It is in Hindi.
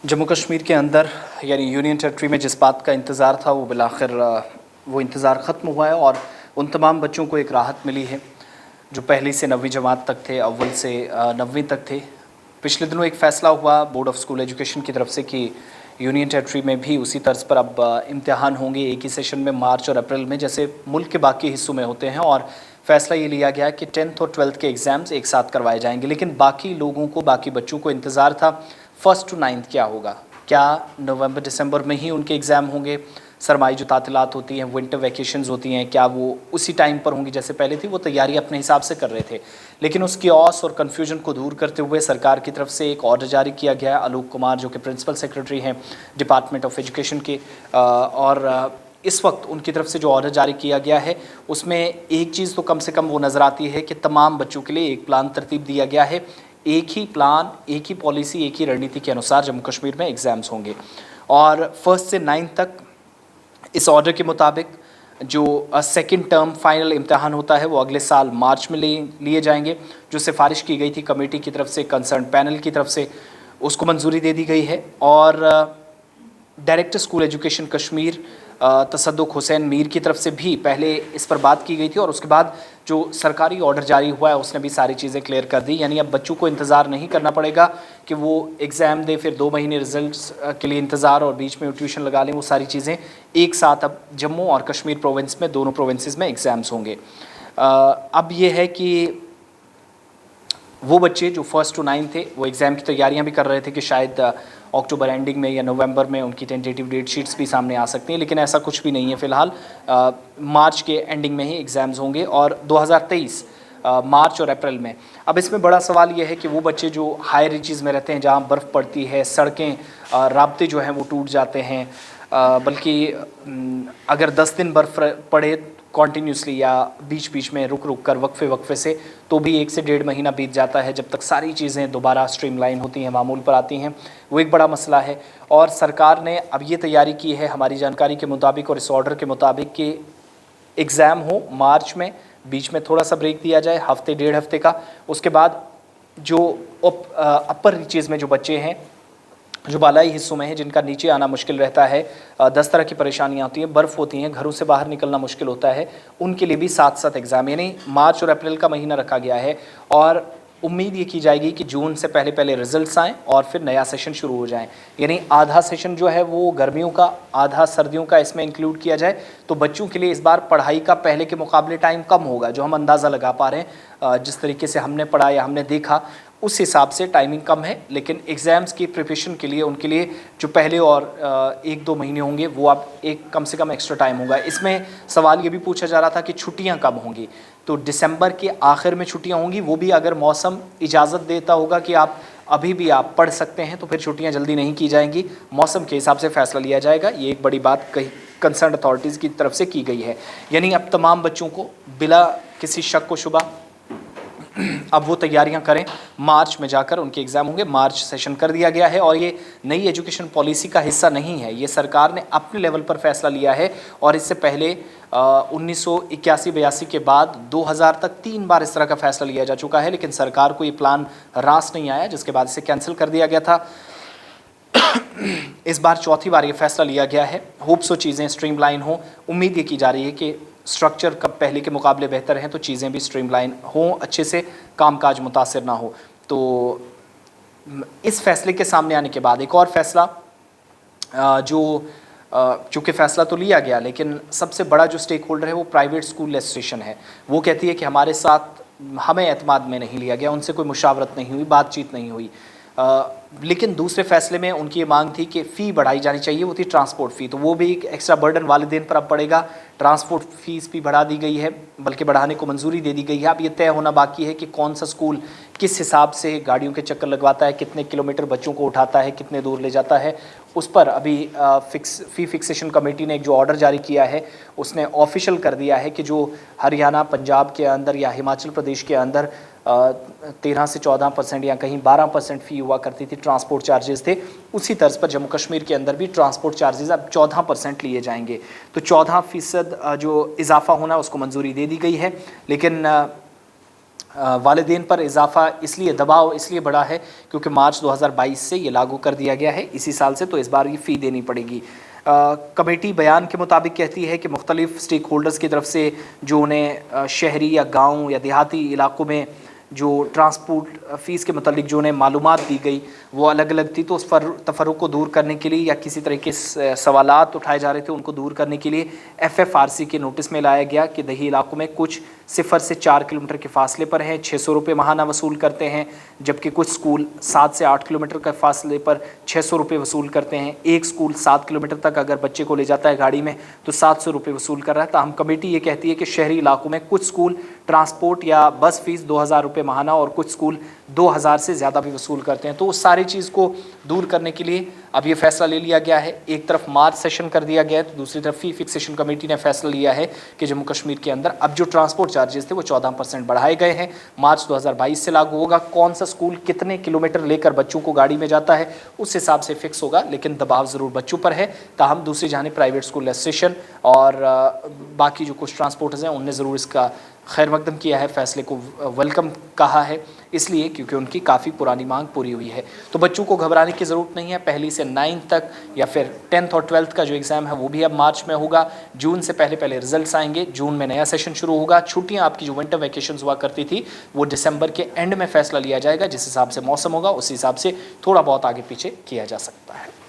जम्मू कश्मीर के अंदर यानी यूनियन टेरिटरी में जिस बात का इंतज़ार था वो बिलाखिर वो इंतज़ार ख़त्म हुआ है और उन तमाम बच्चों को एक राहत मिली है जो पहली से 9वीं जमात तक थे, अव्वल से 9वीं तक थे। पिछले दिनों एक फ़ैसला हुआ बोर्ड ऑफ स्कूल एजुकेशन की तरफ से कि यूनियन टेरिटरी में भी उसी तर्ज पर अब इम्तिहान होंगे एक ही सेशन में मार्च और अप्रैल में जैसे मुल्क के बाकी हिस्सों में होते हैं। और फ़ैसला ये लिया गया कि 10th और 12th के एग्ज़ाम्स एक साथ करवाए जाएंगे। लेकिन बाकी लोगों को, बाकी बच्चों को इंतज़ार था 1st to 9th क्या होगा, क्या नवंबर दिसंबर में ही उनके एग्ज़ाम होंगे, सरमाई जो तातीलात होती हैं, विंटर वैकेशंस होती हैं, क्या वो उसी टाइम पर होंगी जैसे पहले थी। वो तैयारी अपने हिसाब से कर रहे थे, लेकिन उस किओस और कन्फ्यूजन को दूर करते हुए सरकार की तरफ से एक ऑर्डर जारी किया गया है। आलोक कुमार जो कि प्रिंसिपल सेक्रेटरी हैं डिपार्टमेंट ऑफ एजुकेशन के, और इस वक्त उनकी तरफ से जो ऑर्डर जारी किया गया है उसमें एक चीज़ तो कम से कम वो नज़र आती है कि तमाम बच्चों के लिए एक प्लान तरतीब दिया गया है। एक ही प्लान, एक ही पॉलिसी, एक ही रणनीति के अनुसार जम्मू कश्मीर में एग्ज़ाम्स होंगे। और 1st से 9th तक इस ऑर्डर के मुताबिक जो सेकंड टर्म फाइनल इम्तहान होता है वो अगले साल मार्च में लिए जाएंगे। जो सिफारिश की गई थी कमेटी की तरफ से, कंसर्न पैनल की तरफ से, उसको मंजूरी दे दी गई है। और डायरेक्टर स्कूल एजुकेशन कश्मीर तसद्दुक हुसैन मीर की तरफ से भी पहले इस पर बात की गई थी और उसके बाद जो सरकारी ऑर्डर जारी हुआ है उसने भी सारी चीज़ें क्लियर कर दी। यानी अब बच्चों को इंतज़ार नहीं करना पड़ेगा कि वो एग्ज़ाम दे, फिर 2 महीने रिजल्ट्स के लिए इंतज़ार और बीच में ट्यूशन लगा लें। वो सारी चीज़ें एक साथ अब जम्मू और कश्मीर प्रोविंस में, दोनों प्रोविंसेस में एग्ज़ाम्स होंगे। अब ये है कि वो बच्चे जो 1st to 9th थे वो एग्ज़ाम की तैयारियां भी कर रहे थे कि शायद अक्टूबर एंडिंग में या नवंबर में उनकी टेंटेटिव डेट शीट्स भी सामने आ सकती हैं, लेकिन ऐसा कुछ भी नहीं है। फ़िलहाल मार्च के एंडिंग में ही एग्ज़ाम्स होंगे और 2023 मार्च और अप्रैल में। अब इसमें बड़ा सवाल ये है कि वो बच्चे जो हाई रीचेज़ में रहते हैं जहाँ बर्फ़ पड़ती है, सड़कें, राब्ते जो हैं वो टूट जाते हैं, बल्कि अगर 10 दिन बर्फ़ पड़े कॉन्टीन्यूसली या बीच बीच में रुक रुक कर वक्फे से, तो भी 1 से 1.5 महीना बीत जाता है जब तक सारी चीज़ें दोबारा स्ट्रीमलाइन होती हैं, मामूल पर आती हैं। वो एक बड़ा मसला है। और सरकार ने अब ये तैयारी की है हमारी जानकारी के मुताबिक और इस ऑर्डर के मुताबिक कि एग्ज़ाम हो मार्च में, बीच में थोड़ा सा ब्रेक दिया जाए, हफ्ते 1.5 हफ्ते का। उसके बाद जो अपर रीचेज़ में जो बच्चे हैं, जो बालाई हिस्सों में है, जिनका नीचे आना मुश्किल रहता है, 10 तरह की परेशानियाँ होती हैं, बर्फ़ होती हैं, घरों से बाहर निकलना मुश्किल होता है, उनके लिए भी साथ साथ एग्ज़ाम, यानी मार्च और अप्रैल का महीना रखा गया है। और उम्मीद ये की जाएगी कि जून से पहले पहले रिजल्ट्स आएँ और फिर नया सेशन शुरू हो जाए। यानी आधा सेशन जो है वो गर्मियों का, आधा सर्दियों का इसमें इंक्लूड किया जाए, तो बच्चों के लिए इस बार पढ़ाई का पहले के मुकाबले टाइम कम होगा, जो हम अंदाज़ा लगा पा रहे हैं। जिस तरीके से हमने पढ़ा या हमने देखा उस हिसाब से टाइमिंग कम है, लेकिन एग्ज़ाम्स की प्रिपरेशन के लिए उनके लिए जो पहले और 1-2 महीने होंगे वो अब एक कम से कम एक्स्ट्रा टाइम होगा। इसमें सवाल ये भी पूछा जा रहा था कि छुट्टियां कब होंगी, तो दिसंबर के आखिर में छुट्टियां होंगी। वो भी अगर मौसम इजाज़त देता होगा कि आप अभी भी आप पढ़ सकते हैं तो फिर छुट्टियाँ जल्दी नहीं की जाएंगी, मौसम के हिसाब से फ़ैसला लिया जाएगा। ये एक बड़ी बात कही कंसर्न अथॉरिटीज़ की तरफ से की गई है। यानी अब तमाम बच्चों को बिला किसी शक व शुबा अब वो तैयारियां करें, मार्च में जाकर उनके एग्ज़ाम होंगे। मार्च सेशन कर दिया गया है और ये नई एजुकेशन पॉलिसी का हिस्सा नहीं है, ये सरकार ने अपने लेवल पर फैसला लिया है। और इससे पहले 1981-82 के बाद 2000 तक 3 बार इस तरह का फैसला लिया जा चुका है, लेकिन सरकार को ये प्लान रास नहीं आया, जिसके बाद इसे कैंसिल कर दिया गया था। इस बार चौथी बार ये फैसला लिया गया है। होप सो चीज़ें स्ट्रीमलाइन हो। उम्मीद ये की जा रही है कि स्ट्रक्चर कब पहले के मुकाबले बेहतर हैं तो चीज़ें भी स्ट्रीमलाइन हों, अच्छे से कामकाज मुतासिर ना हो। तो इस फैसले के सामने आने के बाद एक और फैसला चूँकि फ़ैसला तो लिया गया, लेकिन सबसे बड़ा जो स्टेक होल्डर है वो प्राइवेट स्कूल एसोसिएशन है। वो कहती है कि हमारे साथ हमें एतमाद में नहीं लिया गया, उनसे कोई मुशावरत नहीं हुई, बातचीत नहीं हुई। लेकिन दूसरे फैसले में उनकी ये मांग थी कि फ़ी बढ़ाई जानी चाहिए, वो थी ट्रांसपोर्ट फ़ी। तो वो भी एक एक्स्ट्रा बर्डन वालिदैन पर अब पड़ेगा। ट्रांसपोर्ट फ़ीस भी बढ़ा दी गई है, बल्कि बढ़ाने को मंजूरी दे दी गई है। अब ये तय होना बाकी है कि कौन सा स्कूल किस हिसाब से गाड़ियों के चक्कर लगवाता है, कितने किलोमीटर बच्चों को उठाता है, कितने दूर ले जाता है। उस पर अभी फ़ी फिक्सेशन कमेटी ने एक जो ऑर्डर जारी किया है उसने ऑफिशियल कर दिया है कि जो हरियाणा, पंजाब के अंदर या हिमाचल प्रदेश के अंदर 13 से 14% या कहीं 12% फ़ी हुआ करती थी, ट्रांसपोर्ट चार्जेस थे, उसी तर्ज पर जम्मू कश्मीर के अंदर भी ट्रांसपोर्ट चार्जेस अब 14% लिए जाएंगे। तो 14% जो इजाफा होना उसको मंजूरी दे दी गई है। लेकिन वालिदैन पर इजाफा इसलिए दबाव इसलिए बढ़ा है क्योंकि मार्च 2022 से ये लागू कर दिया गया है इसी साल से, तो इस बार ये फ़ी देनी पड़ेगी। कमेटी बयान के मुताबिक कहती है कि मुख्तलिफ स्टेक होल्डर्स की तरफ से जो उन्हें शहरी या गाँव या देहाती इलाकों में जो ट्रांसपोर्ट फ़ीस के मतलब जो उन्हें मालूमात दी गई वो अलग अलग थी, तो उस तफर्रुक़ को दूर करने के लिए या किसी तरह के सवालात उठाए जा रहे थे उनको दूर करने के लिए FFRC के नोटिस में लाया गया कि दही इलाकों में कुछ 0 से 4 किलोमीटर के फासले पर हैं, 600 रुपये माहाना वसूल करते हैं, जबकि कुछ स्कूल 7 से 8 किलोमीटर के फासले पर 600 रुपये वसूल करते हैं। एक स्कूल 7 किलोमीटर तक अगर बच्चे को ले जाता है गाड़ी में तो 700 रुपये वसूल कर रहा है। ताहम कमेटी ये कहती है कि शहरी इलाकों में कुछ स्कूल ट्रांसपोर्ट या बस फीस 2000 रुपये माहाना और कुछ स्कूल 2000 से ज़्यादा भी वसूल करते हैं। तो उस सारी चीज़ को दूर करने के लिए अब ये फैसला ले लिया गया है। एक तरफ मार्च सेशन कर दिया गया है तो दूसरी तरफ फ़ी फिक्सेशन कमेटी ने फैसला लिया है कि जम्मू कश्मीर के अंदर अब जो ट्रांसपोर्ट चार्जेस थे वो 14% बढ़ाए गए हैं। मार्च 2022 से लागू होगा। कौन सा स्कूल कितने किलोमीटर लेकर बच्चों को गाड़ी में जाता है उस हिसाब से फिक्स होगा, लेकिन दबाव ज़रूर बच्चों पर है। ताहम दूसरी जानिब प्राइवेट स्कूल एसोसिएशन और बाकी जो कुछ ट्रांसपोर्टर्स हैं उनने ज़रूर इसका खैर मकदम किया है, फैसले को वेलकम कहा है, इसलिए क्योंकि उनकी काफ़ी पुरानी मांग पूरी हुई है। तो बच्चों को घबराने की ज़रूरत नहीं है। पहली से 9th तक या फिर 10th और 12th का जो एग्ज़ाम है वो भी अब मार्च में होगा। जून से पहले रिजल्ट्स आएंगे, जून में नया सेशन शुरू होगा। छुट्टियाँ आपकी जो विंटर वैकेशन हुआ करती थी वो दिसंबर के एंड में फैसला लिया जाएगा। जिस हिसाब से मौसम होगा उस हिसाब से थोड़ा बहुत आगे पीछे किया जा सकता है।